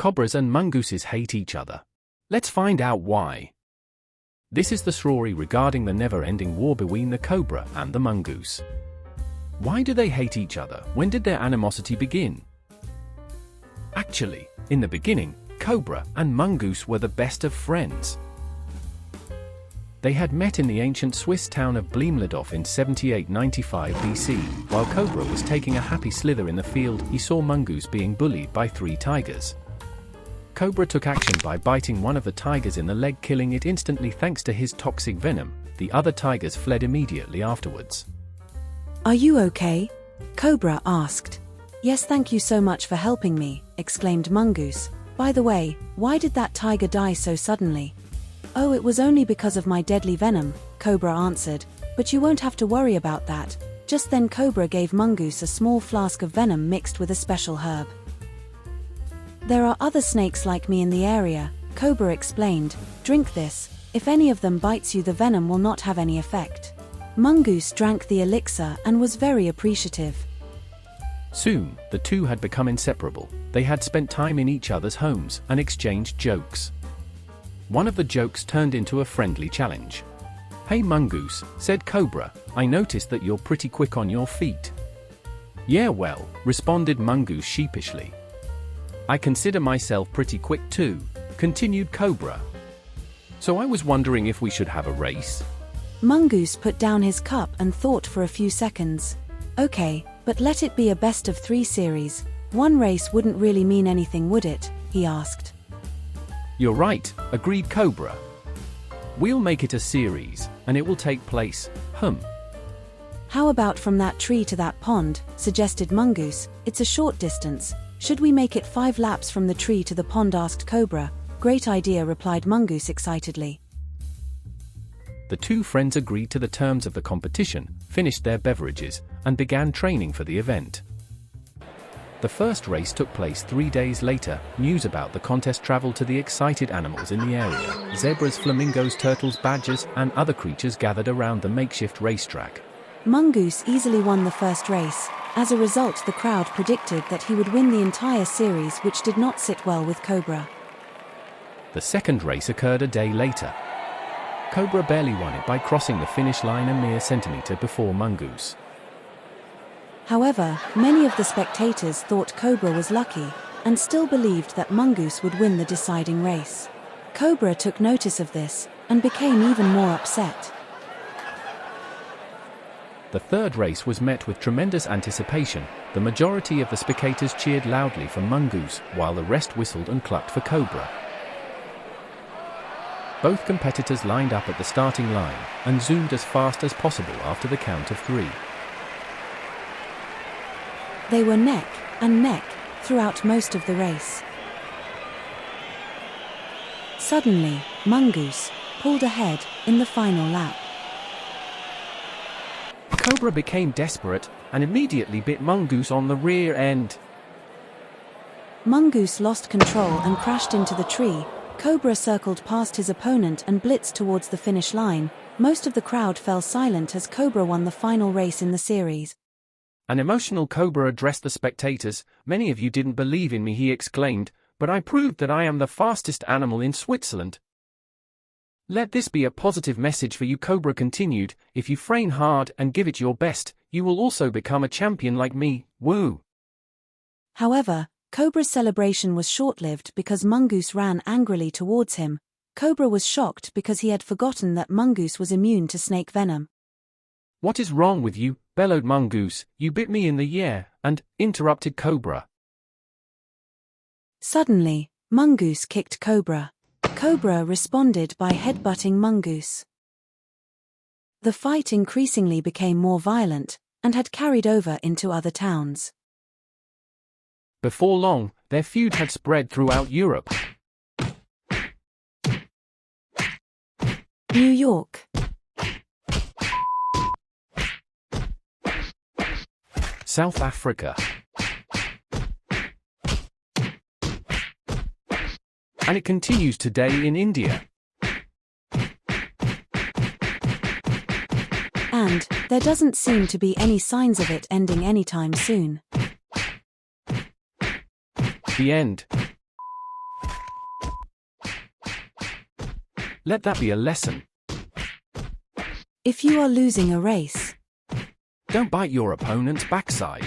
Cobras and mongooses hate each other. Let's find out why. This is the story regarding the never-ending war between the cobra and the mongoose. Why do they hate each other? When did their animosity begin? Actually, in the beginning, cobra and mongoose were the best of friends. They had met in the ancient Swiss town of Bleemledorf in 7895 BC. While Cobra was taking a happy slither in the field, he saw Mongoose being bullied by 3 tigers. Cobra took action by biting one of the tigers in the leg, killing it instantly thanks to his toxic venom. The other tigers fled immediately afterwards. "Are you okay?" Cobra asked. "Yes, thank you so much for helping me," exclaimed Mongoose. "By the way, why did that tiger die so suddenly?" "Oh, it was only because of my deadly venom," Cobra answered, "but you won't have to worry about that." Just then Cobra gave Mongoose a small flask of venom mixed with a special herb. "There are other snakes like me in the area," Cobra explained. "Drink this. If any of them bites you, the venom will not have any effect." Mongoose drank the elixir and was very appreciative. Soon, the two had become inseparable. They had spent time in each other's homes and exchanged jokes. One of the jokes turned into a friendly challenge. "Hey Mongoose," said Cobra, "I noticed that you're pretty quick on your feet." "Yeah, well," responded Mongoose sheepishly. "I consider myself pretty quick too," continued Cobra. "So I was wondering if we should have a race." Mongoose put down his cup and thought for a few seconds. "Okay, but let it be a best-of-3 series. One race wouldn't really mean anything, would it?" he asked. "You're right," agreed Cobra. "We'll make it a series, and it will take place, "How about from that tree to that pond?" suggested Mongoose. "It's a short distance. Should we make it 5 laps from the tree to the pond?" asked Cobra. "Great idea," replied Mongoose excitedly. The two friends agreed to the terms of the competition, finished their beverages, and began training for the event. The first race took place 3 days later. News about the contest traveled to the excited animals in the area. Zebras, flamingos, turtles, badgers, and other creatures gathered around the makeshift racetrack. Mongoose easily won the first race. As a result, the crowd predicted that he would win the entire series, which did not sit well with Cobra. The second race occurred a day later. Cobra barely won it by crossing the finish line a mere centimeter before Mongoose. However, many of the spectators thought Cobra was lucky, and still believed that Mongoose would win the deciding race. Cobra took notice of this, and became even more upset. The third race was met with tremendous anticipation. The majority of the spectators cheered loudly for Mongoose, while the rest whistled and clucked for Cobra. Both competitors lined up at the starting line, and zoomed as fast as possible after the count of 3. They were neck and neck throughout most of the race. Suddenly, Mongoose pulled ahead in the final lap. Cobra became desperate, and immediately bit Mongoose on the rear end. Mongoose lost control and crashed into the tree. Cobra circled past his opponent and blitzed towards the finish line. Most of the crowd fell silent as Cobra won the final race in the series. An emotional Cobra addressed the spectators. "Many of you didn't believe in me," he exclaimed, "but I proved that I am the fastest animal in Switzerland. Let this be a positive message for you," Cobra continued. "If you train hard and give it your best, you will also become a champion like me. Woo!" However, Cobra's celebration was short-lived because Mongoose ran angrily towards him. Cobra was shocked because he had forgotten that Mongoose was immune to snake venom. "What is wrong with you?" bellowed Mongoose. "You bit me in the ear," and interrupted Cobra. Suddenly, Mongoose kicked Cobra. Cobra responded by headbutting Mongoose. The fight increasingly became more violent, and had carried over into other towns. Before long, their feud had spread throughout Europe. New York, South Africa, and it continues today in India. And there doesn't seem to be any signs of it ending anytime soon. The end. Let that be a lesson. If you are losing a race, Don't bite your opponent's backside.